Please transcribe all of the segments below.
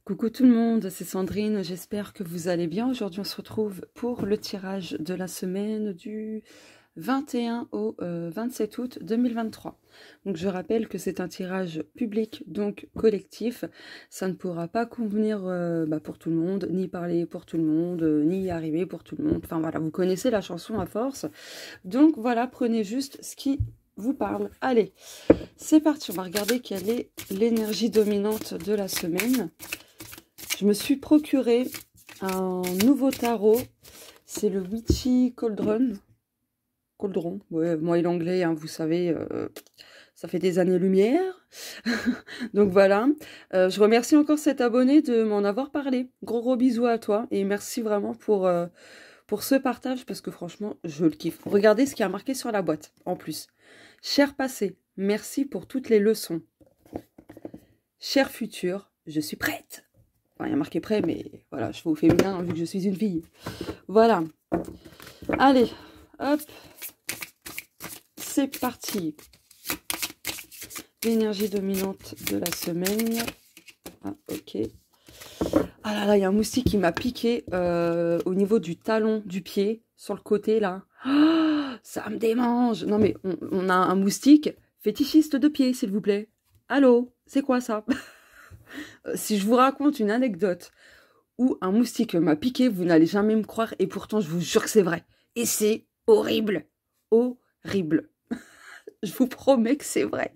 Coucou tout le monde, c'est Sandrine, j'espère que vous allez bien. Aujourd'hui on se retrouve pour le tirage de la semaine du 21 au 27 août 2023. Donc je rappelle que c'est un tirage public, donc collectif. Ça ne pourra pas convenir pour tout le monde, ni parler pour tout le monde, ni arriver pour tout le monde. Enfin voilà, vous connaissez la chanson à force. Donc voilà, prenez juste ce qui vous parle. Allez, c'est parti, on va regarder quelle est l'énergie dominante de la semaine. Je me suis procuré un nouveau tarot, c'est le Witchy Cauldron. Cauldron, ouais, moi et l'anglais, hein, vous savez, ça fait des années-lumière. Donc voilà, je remercie encore cet abonné de m'en avoir parlé. Gros gros bisous à toi et merci vraiment pour ce partage parce que franchement, je le kiffe. Regardez ce qui a marqué sur la boîte en plus. Cher passé, merci pour toutes les leçons. Cher futur, je suis prête. Enfin, il y a marqué prêt, mais voilà, je fais au féminin vu que je suis une fille. Voilà. Allez, hop. C'est parti. L'énergie dominante de la semaine. Ah, ok. Ah là là, il y a un moustique qui m'a piqué au niveau du talon du pied, sur le côté là. Oh, ça me démange. Non mais, on a un moustique fétichiste de pied, s'il vous plaît. Allô, c'est quoi ça? Si je vous raconte une anecdote où un moustique m'a piqué, vous n'allez jamais me croire, et pourtant je vous jure que c'est vrai. Et c'est horrible. Horrible. Je vous promets que c'est vrai.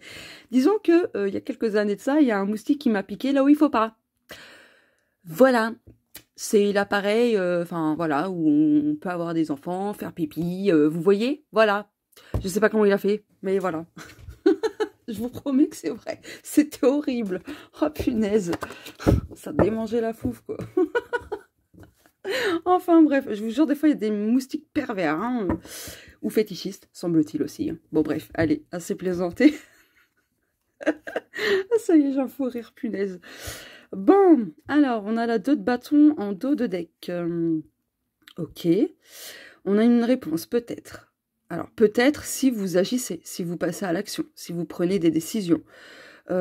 Disons que il y a quelques années de ça, il y a un moustique qui m'a piqué là où il faut pas. Voilà. C'est l'appareil, enfin voilà, où on peut avoir des enfants, faire pipi, vous voyez? Voilà. Je sais pas comment il a fait, mais voilà. Je vous promets que c'est vrai. C'était horrible. Oh punaise. Ça démangeait la fouf, quoi. Enfin bref, je vous jure, des fois il y a des moustiques pervers, hein, ou fétichistes, semble-t-il aussi. Hein. Bon bref, allez, assez plaisanté. Ça y est, j'en fous rire, punaise. Bon, alors, on a la 2 de bâton en dos de deck. Ok. On a une réponse, peut-être. Alors, peut-être si vous agissez, si vous passez à l'action, si vous prenez des décisions. Donc,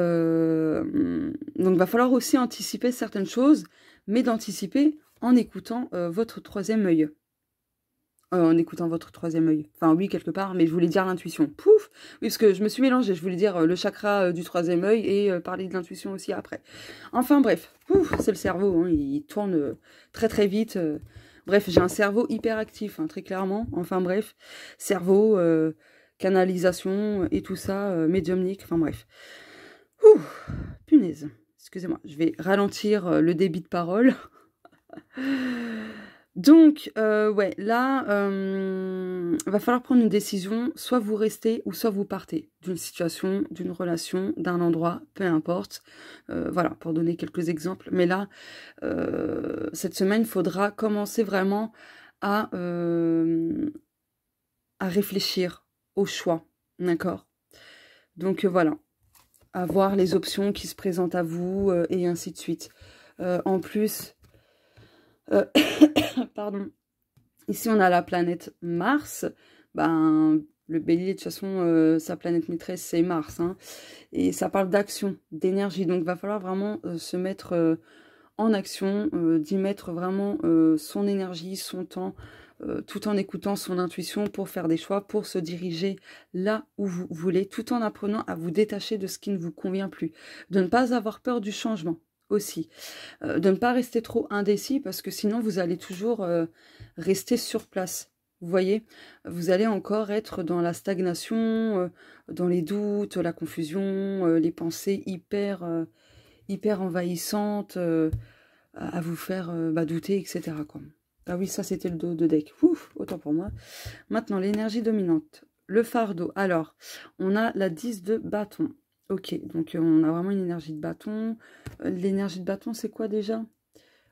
il va falloir aussi anticiper certaines choses, mais d'anticiper en écoutant votre troisième œil. En écoutant votre troisième œil. Enfin, oui, quelque part, mais je voulais dire l'intuition. Pouf! Oui, parce que je me suis mélangée. Je voulais dire le chakra du troisième œil et parler de l'intuition aussi après. Enfin, bref. Pouf! C'est le cerveau. Hein, il tourne très, très vite. Bref, j'ai un cerveau hyper actif, hein, très clairement. Enfin, bref. Cerveau, canalisation et tout ça, médiumnique. Enfin, bref. Ouh! Punaise. Excusez-moi. Je vais ralentir le débit de parole. Donc, ouais, là, va falloir prendre une décision, soit vous restez ou soit vous partez d'une situation, d'une relation, d'un endroit, peu importe. Voilà, pour donner quelques exemples. Mais là, cette semaine, il faudra commencer vraiment à réfléchir au choix, d'accord? Donc, voilà, à voir les options qui se présentent à vous et ainsi de suite. En plus... pardon. Ici, on a la planète Mars. Ben, le bélier, de toute façon, sa planète maîtresse, c'est Mars. Hein, et ça parle d'action, d'énergie. Donc, il va falloir vraiment se mettre en action, d'y mettre vraiment son énergie, son temps, tout en écoutant son intuition pour faire des choix, pour se diriger là où vous voulez, tout en apprenant à vous détacher de ce qui ne vous convient plus. De ne pas avoir peur du changement aussi. De ne pas rester trop indécis parce que sinon vous allez toujours rester sur place. Vous voyez, vous allez encore être dans la stagnation, dans les doutes, la confusion, les pensées hyper envahissantes à vous faire douter, etc. quoi. Ah oui, ça c'était le dos de deck. Ouf, autant pour moi. Maintenant, l'énergie dominante. Le fardeau. Alors, on a la 10 de bâton. Ok, donc on a vraiment une énergie de bâton. L'énergie de bâton, c'est quoi déjà?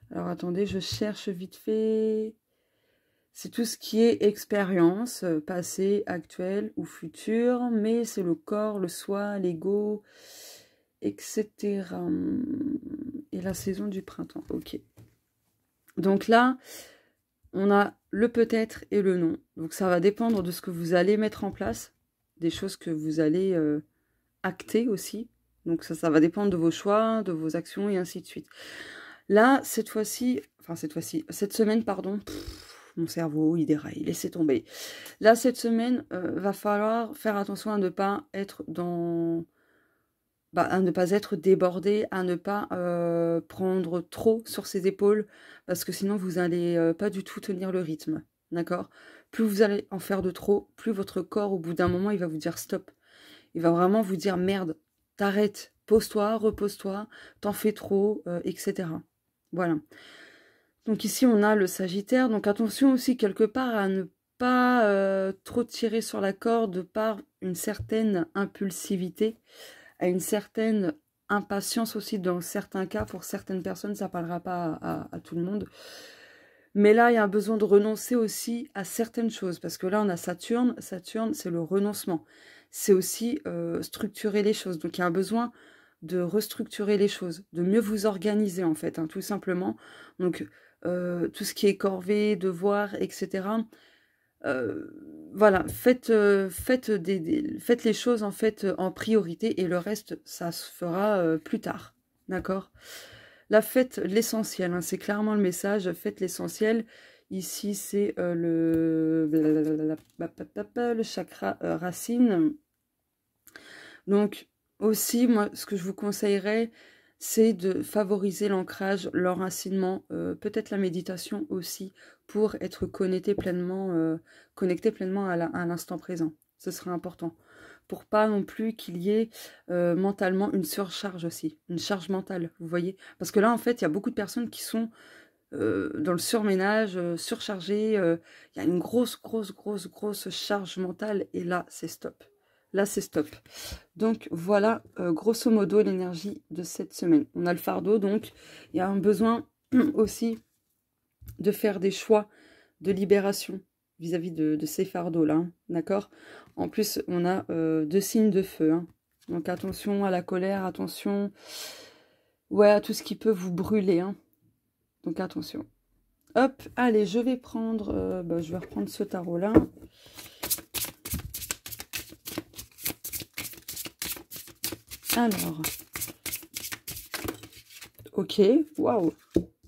Alors attendez, je cherche vite fait. C'est tout ce qui est expérience, passé, actuel ou futur, mais c'est le corps, le soi, l'ego, etc. Et la saison du printemps, ok. Donc là, on a le peut-être et le non. Donc ça va dépendre de ce que vous allez mettre en place, des choses que vous allez... acté aussi. Donc ça va dépendre de vos choix, de vos actions et ainsi de suite. Là, cette semaine, pardon, mon cerveau, il déraille, laissez tomber. Là, cette semaine, va falloir faire attention à ne pas être à ne pas être débordé, à ne pas prendre trop sur ses épaules, parce que sinon, vous n'allez pas du tout tenir le rythme, d'accord? Plus vous allez en faire de trop, plus votre corps, au bout d'un moment, il va vous dire stop. Il va vraiment vous dire merde, t'arrêtes, pose-toi, repose-toi, t'en fais trop, etc. Voilà. Donc ici, on a le Sagittaire. Donc attention aussi quelque part à ne pas trop tirer sur la corde par une certaine impulsivité, à une certaine impatience aussi dans certains cas. Pour certaines personnes, ça ne parlera pas à tout le monde. Mais là, il y a un besoin de renoncer aussi à certaines choses. Parce que là, on a Saturne. Saturne, c'est le renoncement. C'est aussi structurer les choses. Donc il y a un besoin de restructurer les choses, de mieux vous organiser en fait, hein, tout simplement. Donc tout ce qui est corvée, devoir, etc. Voilà, faites les choses en fait en priorité et le reste, ça se fera plus tard, d'accord? Là, faites l'essentiel, hein, c'est clairement le message, faites l'essentiel. Ici, c'est le chakra racine. Donc, aussi, moi, ce que je vous conseillerais, c'est de favoriser l'ancrage, l'enracinement, peut-être la méditation aussi, pour être connecté pleinement à l'instant présent. Ce serait important. Pour pas non plus qu'il y ait mentalement une surcharge aussi, une charge mentale, vous voyez. Parce que là, en fait, il y a beaucoup de personnes qui sont dans le surménage, surchargées. Il y a une grosse charge mentale et là, c'est stop. Là, c'est stop. Donc, voilà, grosso modo, l'énergie de cette semaine. On a le fardeau, donc il y a un besoin aussi de faire des choix de libération vis-à-vis de ces fardeaux-là, hein, d'accord? En plus, on a 2 signes de feu, hein. Donc, attention à la colère, attention à tout ce qui peut vous brûler, hein. Donc, attention. Hop, allez, je vais prendre, je vais reprendre ce tarot-là. Alors, ok, waouh,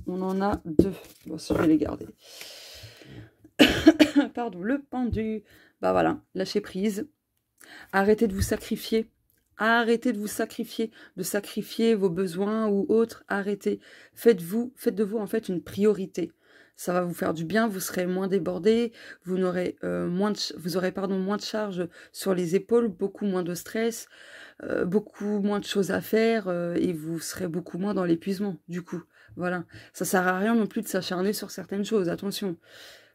on en a 2. Bon, je vais les garder. Pardon, le pendu. Bah voilà, lâchez prise. Arrêtez de vous sacrifier. Arrêtez de vous sacrifier, de sacrifier vos besoins ou autres. Arrêtez. Faites de vous en fait une priorité. Ça va vous faire du bien, vous serez moins débordé, vous aurez moins de charge sur les épaules, beaucoup moins de stress, beaucoup moins de choses à faire et vous serez beaucoup moins dans l'épuisement du coup. Voilà, ça sert à rien non plus de s'acharner sur certaines choses, attention.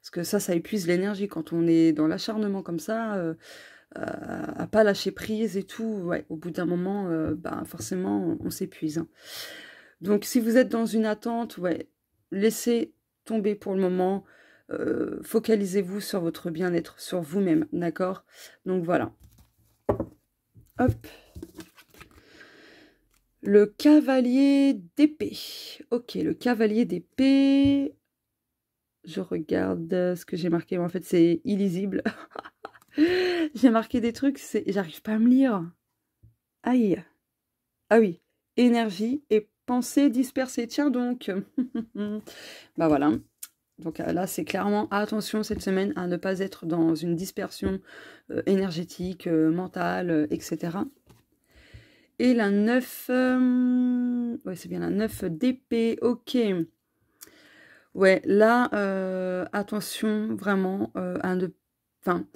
Parce que ça épuise l'énergie quand on est dans l'acharnement comme ça, à pas lâcher prise et tout. Ouais, au bout d'un moment, forcément, on s'épuise, hein. Donc, si vous êtes dans une attente, ouais, laissez tomber pour le moment. Focalisez-vous sur votre bien-être, sur vous-même, d'accord? Donc, voilà. Hop. Le cavalier d'épée. Ok, le cavalier d'épée. Je regarde ce que j'ai marqué. En fait, c'est illisible. J'ai marqué des trucs, j'arrive pas à me lire. Aïe. Ah oui. Énergie et pensée dispersée. Tiens donc. Bah voilà. Donc là, c'est clairement attention cette semaine à ne pas être dans une dispersion énergétique, mentale, etc. Et la 9... ouais, c'est bien la 9 d'épée. Ok. Ouais, là, attention vraiment à ne... Enfin,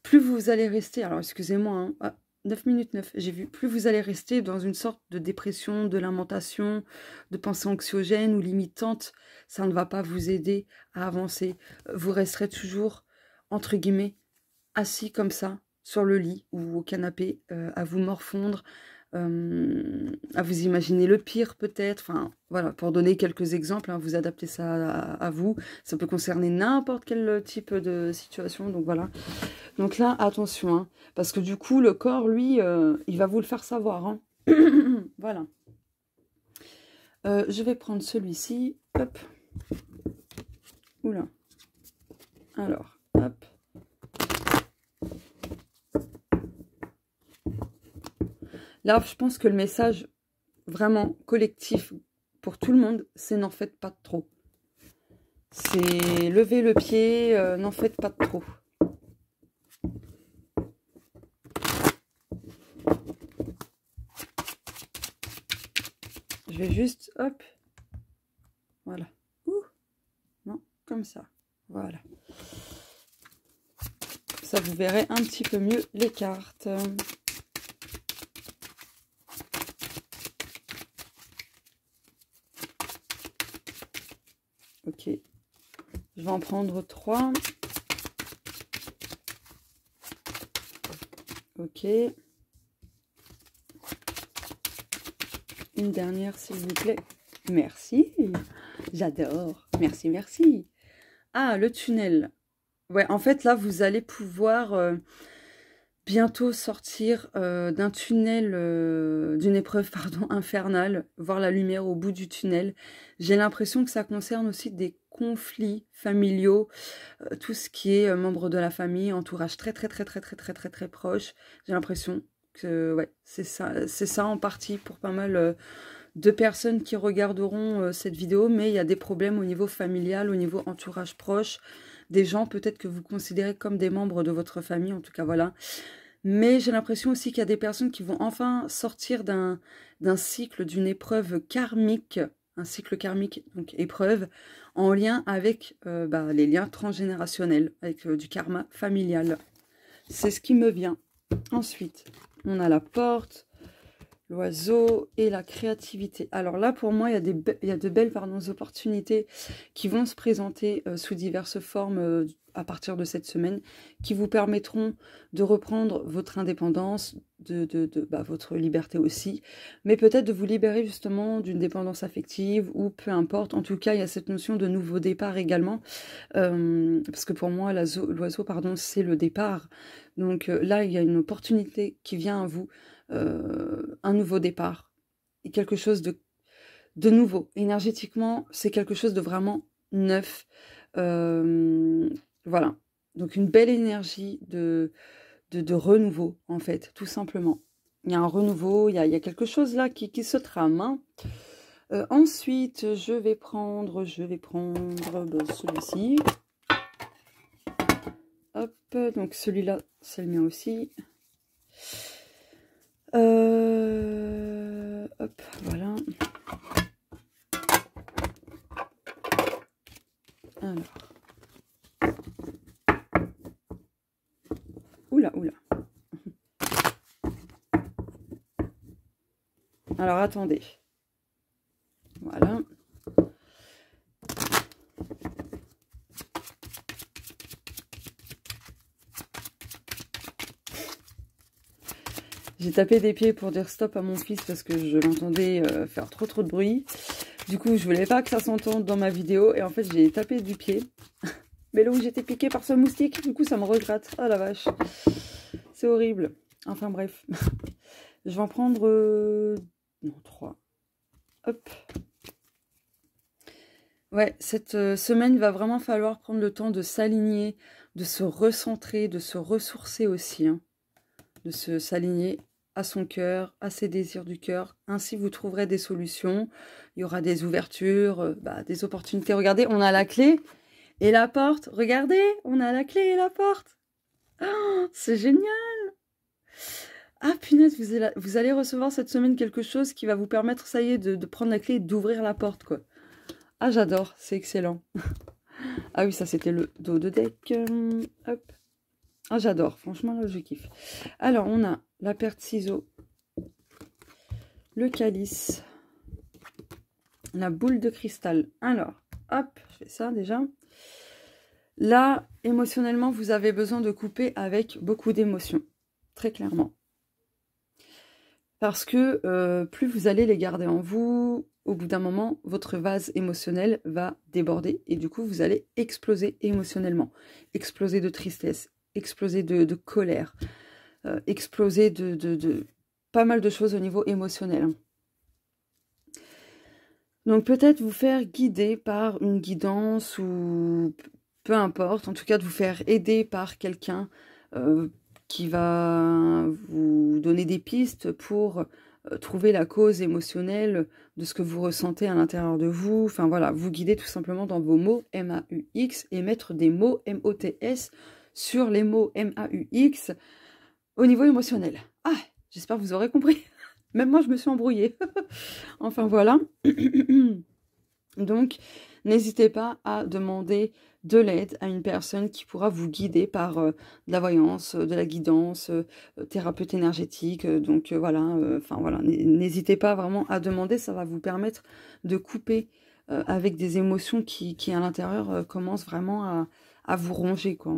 plus vous allez rester... Alors, excusez-moi, hein, 9 minutes 9, j'ai vu. Plus vous allez rester dans une sorte de dépression, de lamentation, de pensée anxiogène ou limitante, ça ne va pas vous aider à avancer. Vous resterez toujours, entre guillemets, assis comme ça, sur le lit ou au canapé, à vous morfondre, à vous imaginer le pire peut-être, enfin voilà, pour donner quelques exemples, hein, vous adaptez ça à vous, ça peut concerner n'importe quel type de situation, donc voilà. Donc là, attention, hein, parce que du coup, le corps, lui, il va vous le faire savoir, hein. Voilà. Je vais prendre celui-ci, hop, oula, alors, hop. Là, je pense que le message vraiment collectif pour tout le monde, c'est n'en faites pas de trop. C'est lever le pied, n'en faites pas de trop. Je vais juste, hop, voilà. Ouh, non, comme ça, voilà. Ça, vous verrez un petit peu mieux les cartes. Ok, je vais en prendre 3. Ok. Une dernière, s'il vous plaît. Merci. J'adore. Merci, merci. Ah, le tunnel. Ouais, en fait, là, vous allez pouvoir bientôt sortir d'un tunnel, d'une épreuve, pardon, infernale, voir la lumière au bout du tunnel. J'ai l'impression que ça concerne aussi des conflits familiaux, tout ce qui est membre de la famille, entourage très très proche. J'ai l'impression que ouais, c'est ça en partie pour pas mal de personnes qui regarderont cette vidéo, mais il y a des problèmes au niveau familial, au niveau entourage proche, des gens peut-être que vous considérez comme des membres de votre famille, en tout cas voilà. Mais j'ai l'impression aussi qu'il y a des personnes qui vont enfin sortir d'un cycle, d'une épreuve karmique, un cycle karmique, donc épreuve, en lien avec les liens transgénérationnels, avec du karma familial. C'est ce qui me vient. Ensuite, on a la porte, l'oiseau et la créativité. Alors là, pour moi, il y a de belles opportunités qui vont se présenter sous diverses formes à partir de cette semaine, qui vous permettront de reprendre votre indépendance, votre liberté aussi, mais peut-être de vous libérer justement d'une dépendance affective ou peu importe. En tout cas, il y a cette notion de nouveau départ également, parce que pour moi, l'oiseau, pardon, c'est le départ. Donc là, il y a une opportunité qui vient à vous, un nouveau départ, et quelque chose de nouveau. Énergétiquement, c'est quelque chose de vraiment neuf. Voilà, donc une belle énergie de renouveau, en fait, tout simplement. Il y a un renouveau, il y a quelque chose là qui se trame. Hein. Ensuite, je vais prendre celui-ci. Hop, donc celui-là, c'est le mien aussi. Hop, voilà. Alors. Oula. Alors, attendez. Voilà. J'ai tapé des pieds pour dire stop à mon fils parce que je l'entendais faire trop de bruit. Du coup, je voulais pas que ça s'entende dans ma vidéo. Et en fait, j'ai tapé du pied. Mais là où j'étais piquée par ce moustique, du coup, ça me regrette. Oh la vache. C'est horrible. Enfin, bref. Je vais en prendre... non, 3. Hop. Ouais, cette semaine, il va vraiment falloir prendre le temps de s'aligner, de se recentrer, de se ressourcer aussi. Hein. De s'aligner à son cœur, à ses désirs du cœur. Ainsi, vous trouverez des solutions. Il y aura des ouvertures, des opportunités. Regardez, on a la clé et la porte. Regardez, on a la clé et la porte. Oh, c'est génial. Ah, punaise, vous allez recevoir cette semaine quelque chose qui va vous permettre, ça y est, de prendre la clé et d'ouvrir la porte, quoi. Ah, j'adore, c'est excellent. Ah oui, ça, c'était le dos de deck. Hop. Ah, j'adore, franchement, là, je kiffe. Alors, on a la paire de ciseaux, le calice, la boule de cristal. Alors, hop, je fais ça déjà. Là, émotionnellement, vous avez besoin de couper avec beaucoup d'émotions, très clairement. Parce que plus vous allez les garder en vous, au bout d'un moment, votre vase émotionnel va déborder. Et du coup, vous allez exploser émotionnellement. Exploser de tristesse, exploser de colère, exploser de pas mal de choses au niveau émotionnel. Donc peut-être vous faire guider par une guidance ou peu importe, en tout cas de vous faire aider par quelqu'un qui va vous donner des pistes pour trouver la cause émotionnelle de ce que vous ressentez à l'intérieur de vous. Enfin voilà, vous guider tout simplement dans vos mots M-A-U-X et mettre des mots M-O-T-S sur les mots M-A-U-X au niveau émotionnel. Ah, j'espère que vous aurez compris. Même moi, je me suis embrouillée. Enfin voilà. Donc, n'hésitez pas à demander de l'aide à une personne qui pourra vous guider par de la voyance, de la guidance, thérapeute énergétique. Donc voilà, enfin voilà, n'hésitez pas vraiment à demander, ça va vous permettre de couper avec des émotions qui à l'intérieur commencent vraiment à vous ronger, quoi.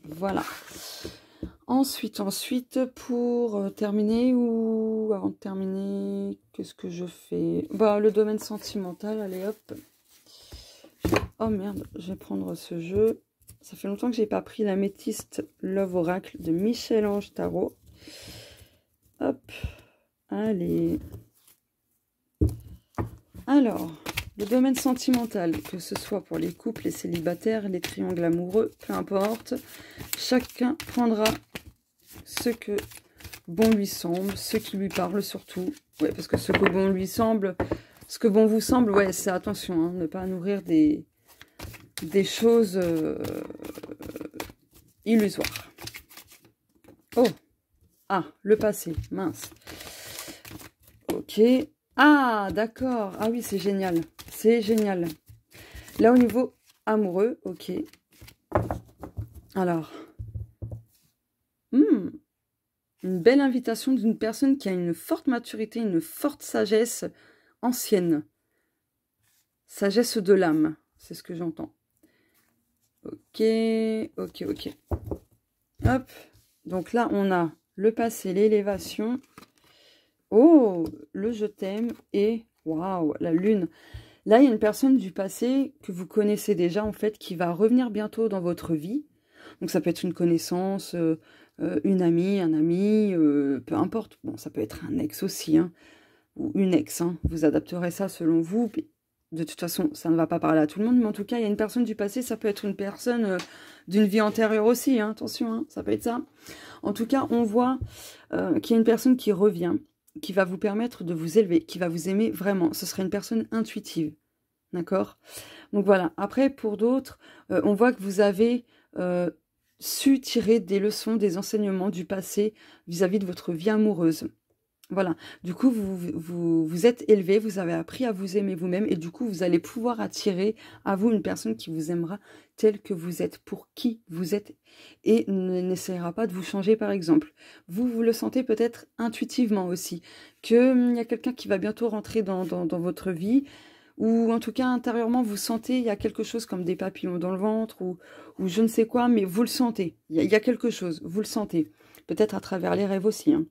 Voilà. Ensuite, pour terminer, ou avant de terminer, qu'est-ce que je fais? Bah, le domaine sentimental, allez hop. Oh merde, je vais prendre ce jeu. Ça fait longtemps que j'ai pas pris l'Améthyste Love Oracle de Michel-Ange Tarot. Hop, allez. Alors, le domaine sentimental, que ce soit pour les couples, les célibataires, les triangles amoureux, peu importe, chacun prendra ce que bon lui semble, ce qui lui parle surtout. Ouais, parce que ce que bon lui semble, ce que bon vous semble, ouais, c'est attention, hein, ne pas nourrir des choses illusoires. Oh, ah, le passé, mince. Ok. Ah, d'accord. Ah oui, c'est génial. C'est génial. Là, au niveau amoureux, ok. Alors. Une belle invitation d'une personne qui a une forte maturité, une forte sagesse ancienne. Sagesse de l'âme, c'est ce que j'entends. Ok, ok, ok. Hop. Donc là, on a le passé, l'élévation. Oh, le je t'aime et waouh, la lune. Là, il y a une personne du passé que vous connaissez déjà, en fait, qui va revenir bientôt dans votre vie. Donc, ça peut être une connaissance, une amie, un ami, peu importe. Bon, ça peut être un ex aussi, hein, ou une ex. Hein. Vous adapterez ça selon vous. De toute façon, ça ne va pas parler à tout le monde, mais en tout cas, il y a une personne du passé, ça peut être une personne d'une vie antérieure aussi. Hein, attention, hein, ça peut être ça. En tout cas, on voit qu'il y a une personne qui revient, qui va vous permettre de vous élever, qui va vous aimer vraiment. Ce serait une personne intuitive. D'accord? Donc voilà. Après, pour d'autres, on voit que vous avez su tirer des leçons, des enseignements du passé vis-à-vis de votre vie amoureuse. Voilà. Du coup, vous êtes élevé, vous avez appris à vous aimer vous-même et du coup, vous allez pouvoir attirer à vous une personne qui vous aimera tel que vous êtes, pour qui vous êtes et n'essayera pas de vous changer, par exemple. Vous le sentez peut-être intuitivement aussi, qu'il y a quelqu'un qui va bientôt rentrer dans votre vie ou en tout cas intérieurement vous sentez, il y a quelque chose comme des papillons dans le ventre ou je ne sais quoi, mais vous le sentez, il y a quelque chose, vous le sentez, peut-être à travers les rêves aussi, hein.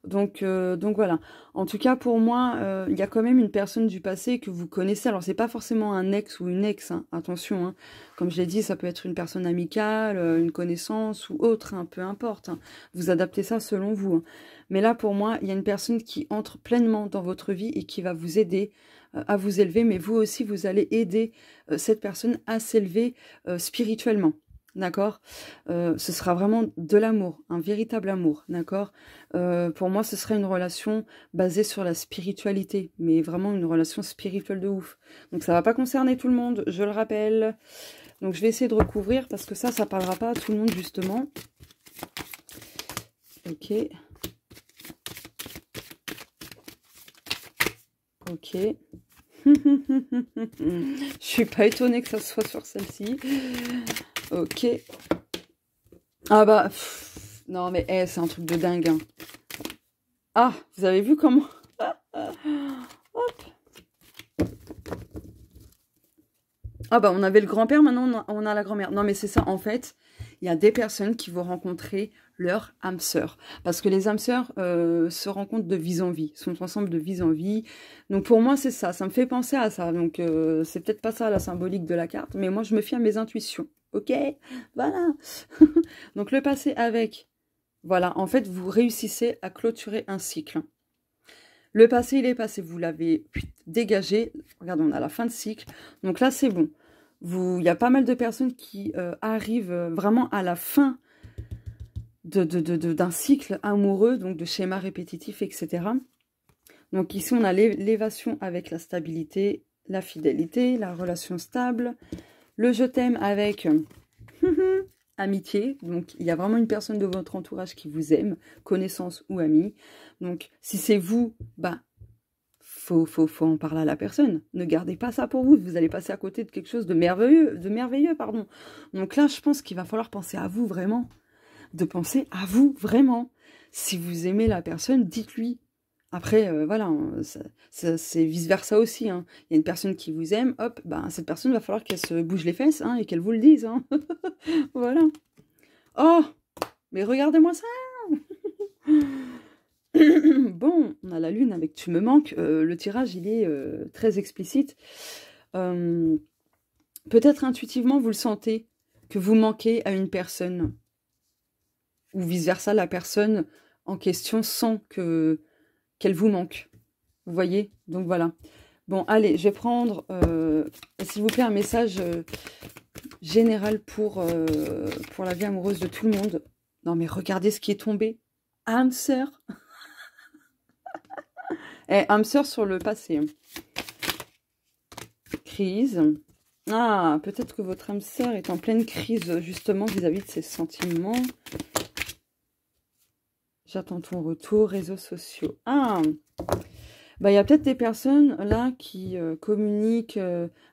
Donc voilà, en tout cas pour moi, il y a quand même une personne du passé que vous connaissez, alors c'est pas forcément un ex ou une ex, hein, attention, hein. Comme je l'ai dit, ça peut être une personne amicale, une connaissance ou autre, hein, peu importe, hein. Vous adaptez ça selon vous, hein. Mais là pour moi, il y a une personne qui entre pleinement dans votre vie et qui va vous aider à vous élever, mais vous aussi vous allez aider cette personne à s'élever spirituellement. D'accord, ce sera vraiment de l'amour, un véritable amour, d'accord. Pour moi, ce serait une relation basée sur la spiritualité, mais vraiment une relation spirituelle de ouf. Donc ça va pas concerner tout le monde, je le rappelle. Donc je vais essayer de recouvrir parce que ça parlera pas à tout le monde justement. Ok. Ok. Je suis pas étonnée que ça soit sur celle-ci. Ok. Ah bah, non mais c'est un truc de dingue. Hein. Ah, vous avez vu comment Hop. Ah bah, on avait le grand-père, maintenant on a la grand-mère. Non mais c'est ça, en fait, il y a des personnes qui vont rencontrer leur âme sœur. Parce que les âmes sœurs se rencontrent de vie en vie, sont ensemble de vie en vie. Donc pour moi, c'est ça me fait penser à ça. Donc c'est peut-être pas ça la symbolique de la carte, mais moi je me fie à mes intuitions. Ok, voilà. Donc le passé avec, voilà, en fait, vous réussissez à clôturer un cycle. Le passé, il est passé, vous l'avez dégagé. Regardez, on a la fin de cycle. Donc là, c'est bon. Il y a pas mal de personnes qui arrivent vraiment à la fin d'un cycle amoureux, donc de schémas répétitifs, etc. Donc ici, on a l'élévation avec la stabilité, la fidélité, la relation stable, le je t'aime avec amitié. Donc il y a vraiment une personne de votre entourage qui vous aime, connaissance ou ami. Donc si c'est vous, bah faut en parler à la personne. Ne gardez pas ça pour vous. Vous allez passer à côté de quelque chose de merveilleux, pardon. Donc là, je pense qu'il va falloir penser à vous vraiment. De penser à vous vraiment. Si vous aimez la personne, dites-lui. Après, voilà, c'est vice-versa aussi. Hein. Il y a une personne qui vous aime, hop, ben, cette personne, va falloir qu'elle se bouge les fesses hein, et qu'elle vous le dise. Hein. Voilà. Oh, mais regardez-moi ça. Bon, on a la lune avec Tu me manques. Le tirage, il est très explicite. Peut-être intuitivement, vous le sentez, que vous manquez à une personne. Ou vice-versa, la personne en question sent qu'elle vous manque. Vous voyez? Donc voilà. Bon, allez, je vais prendre, s'il vous plaît, un message général pour la vie amoureuse de tout le monde. Non, mais regardez ce qui est tombé. Âme sœur. Âme sœur sur le passé. Crise. Ah, peut-être que votre âme sœur est en pleine crise, justement, vis-à-vis de ses sentiments. J'attends ton retour, réseaux sociaux. Ah, bah, il y a peut-être des personnes là qui communiquent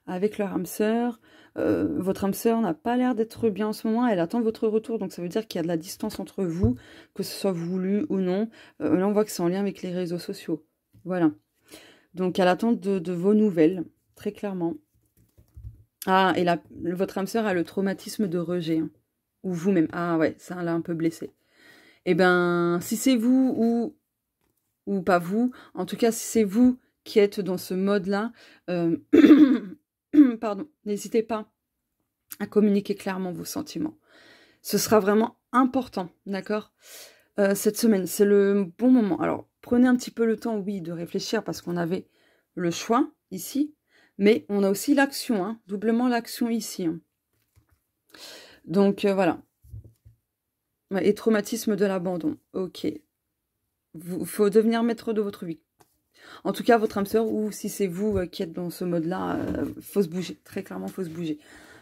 avec leur âme sœur. Votre âme sœur n'a pas l'air d'être bien en ce moment. Elle attend votre retour. Donc ça veut dire qu'il y a de la distance entre vous, que ce soit voulu ou non. Là, on voit que c'est en lien avec les réseaux sociaux. Voilà. Donc elle attend de vos nouvelles, très clairement. Ah, et là, votre âme sœur a le traumatisme de rejet. Hein. Ou vous-même. Ah ouais, ça l'a un peu blessé. Eh ben, si c'est vous ou pas vous, en tout cas, si c'est vous qui êtes dans ce mode-là, pardon, n'hésitez pas à communiquer clairement vos sentiments. Ce sera vraiment important, d'accord? Cette semaine, c'est le bon moment. Alors, prenez un petit peu le temps, oui, de réfléchir parce qu'on avait le choix ici, mais on a aussi l'action, hein, doublement l'action ici. Hein. Donc, voilà. Et traumatisme de l'abandon. Ok. Il faut devenir maître de votre vie. En tout cas, votre âme sœur, ou si c'est vous qui êtes dans ce mode-là, faut se bouger. Très clairement, faut se bouger.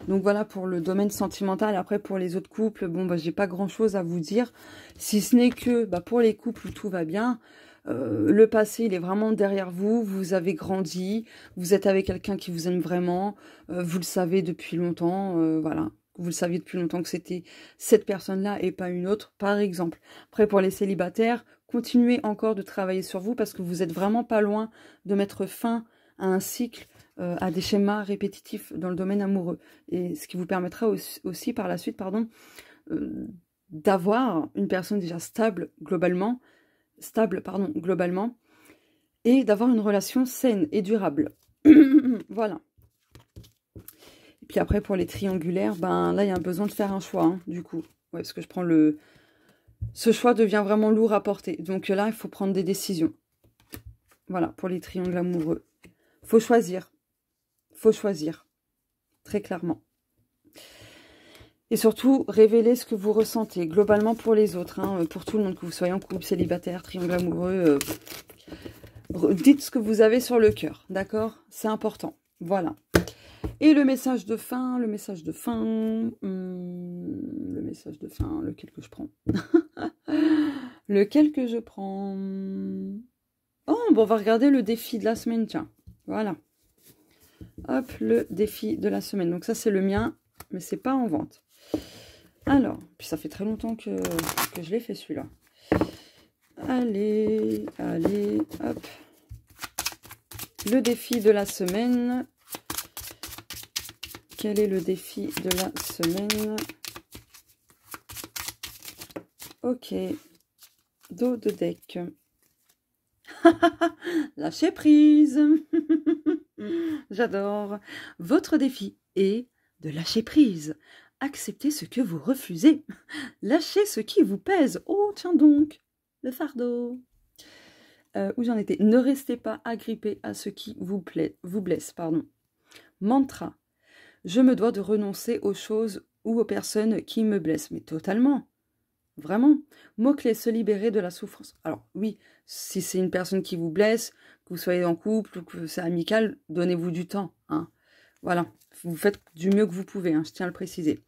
Donc voilà pour le domaine sentimental. Après, pour les autres couples, bon, bah, j'ai pas grand-chose à vous dire. Si ce n'est que, bah, pour les couples où tout va bien, le passé, il est vraiment derrière vous. Vous avez grandi. Vous êtes avec quelqu'un qui vous aime vraiment. Vous le savez depuis longtemps. Voilà. Vous le saviez depuis longtemps que c'était cette personne-là et pas une autre, par exemple. Après, pour les célibataires, continuez encore de travailler sur vous parce que vous êtes vraiment pas loin de mettre fin à un cycle, à des schémas répétitifs dans le domaine amoureux. Et ce qui vous permettra aussi par la suite, pardon, d'avoir une personne déjà stable globalement, et d'avoir une relation saine et durable. Voilà. Et puis après, pour les triangulaires, ben là, il y a un besoin de faire un choix, hein, du coup. Ouais, parce que je prends le... Ce choix devient vraiment lourd à porter. Donc là, il faut prendre des décisions. Voilà, pour les triangles amoureux. Faut choisir. Faut choisir. Très clairement. Et surtout, révélez ce que vous ressentez. Globalement pour les autres. Hein, pour tout le monde, que vous soyez en couple, célibataire, triangle amoureux. Dites ce que vous avez sur le cœur. D'accord? C'est important. Voilà. Et le message de fin, lequel que je prends? Lequel que je prends? Oh, bon, on va regarder le défi de la semaine, tiens. Voilà. Hop, le défi de la semaine. Donc ça, c'est le mien, mais c'est pas en vente. Alors, puis ça fait très longtemps que je l'ai fait, celui-là. Allez, hop. Le défi de la semaine... Quel est le défi de la semaine? Ok. Dos de deck. Lâchez prise. J'adore. Votre défi est de lâcher prise. Acceptez ce que vous refusez. Lâchez ce qui vous pèse. Oh, tiens donc. Le fardeau. Où j'en étais? Ne restez pas agrippé à ce qui vous blesse. Mantra. Je me dois de renoncer aux choses ou aux personnes qui me blessent. Mais totalement. Vraiment. Mot-clé, se libérer de la souffrance. Alors oui, si c'est une personne qui vous blesse, que vous soyez en couple ou que c'est amical, donnez-vous du temps. Hein. Voilà, vous faites du mieux que vous pouvez, hein, je tiens à le préciser.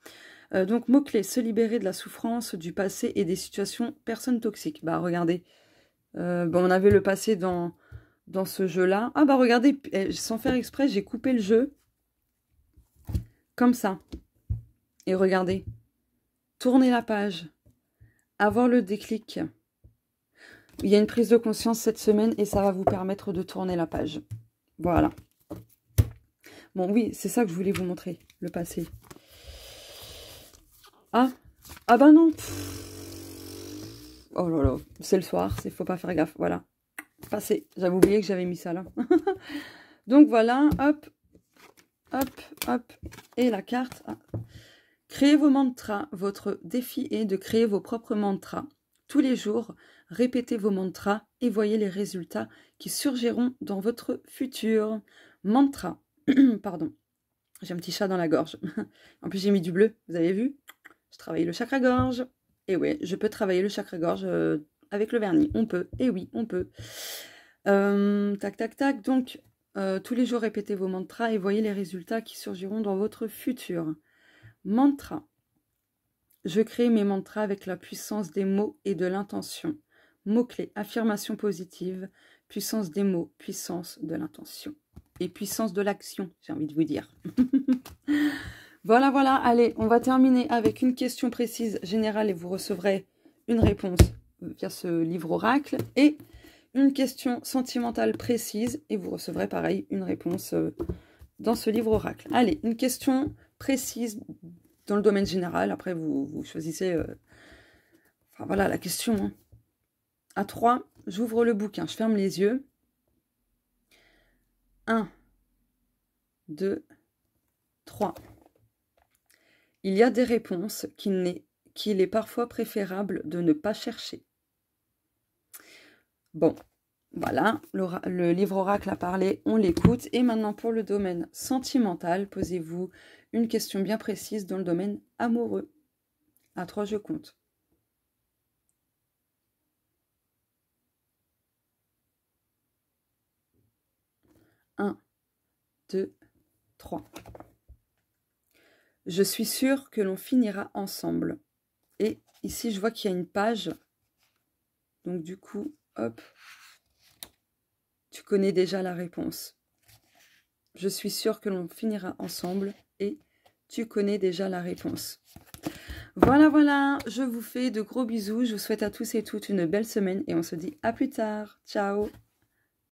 Donc, mot-clé, se libérer de la souffrance, du passé et des situations personnes toxiques. Bah, regardez, on avait le passé dans ce jeu-là. Ah bah, regardez, sans faire exprès, j'ai coupé le jeu comme ça. Et regardez, tournez la page, avoir le déclic. Il y a une prise de conscience cette semaine et ça va vous permettre de tourner la page. Voilà. Bon, oui, c'est ça que je voulais vous montrer, le passé. Ah bah non. Oh là là, c'est le soir, il faut pas faire gaffe, voilà. Passé, j'avais oublié que j'avais mis ça là. Donc voilà, hop, hop, hop, et la carte. Ah. Créez vos mantras, votre défi est de créer vos propres mantras. Tous les jours, répétez vos mantras et voyez les résultats qui surgiront dans votre futur. Mantra, pardon, j'ai un petit chat dans la gorge. En plus j'ai mis du bleu, vous avez vu? Je travaille le chakra-gorge. Et ouais, je peux travailler le chakra-gorge avec le vernis. On peut. Et oui, on peut. Tac, tac, tac. Donc, tous les jours, répétez vos mantras et voyez les résultats qui surgiront dans votre futur. Mantra. Je crée mes mantras avec la puissance des mots et de l'intention. Mots-clés. Affirmation positive. Puissance des mots. Puissance de l'intention. Et puissance de l'action, j'ai envie de vous dire. Voilà, voilà, allez, on va terminer avec une question précise générale et vous recevrez une réponse via ce livre oracle et une question sentimentale précise et vous recevrez pareil une réponse dans ce livre oracle. Allez, une question précise dans le domaine général, après vous choisissez, enfin voilà la question. Hein. À 3, j'ouvre le bouquin, je ferme les yeux. 1, 2, 3. Il y a des réponses qu'il est parfois préférable de ne pas chercher. Bon, voilà, le livre oracle a parlé, on l'écoute. Et maintenant pour le domaine sentimental, posez-vous une question bien précise dans le domaine amoureux. À 3, je compte. 1, 2, 3. Je suis sûre que l'on finira ensemble. Et ici, je vois qu'il y a une page. Donc du coup, hop, tu connais déjà la réponse. Je suis sûre que l'on finira ensemble et tu connais déjà la réponse. Voilà, voilà, je vous fais de gros bisous. Je vous souhaite à tous et toutes une belle semaine et on se dit à plus tard. Ciao!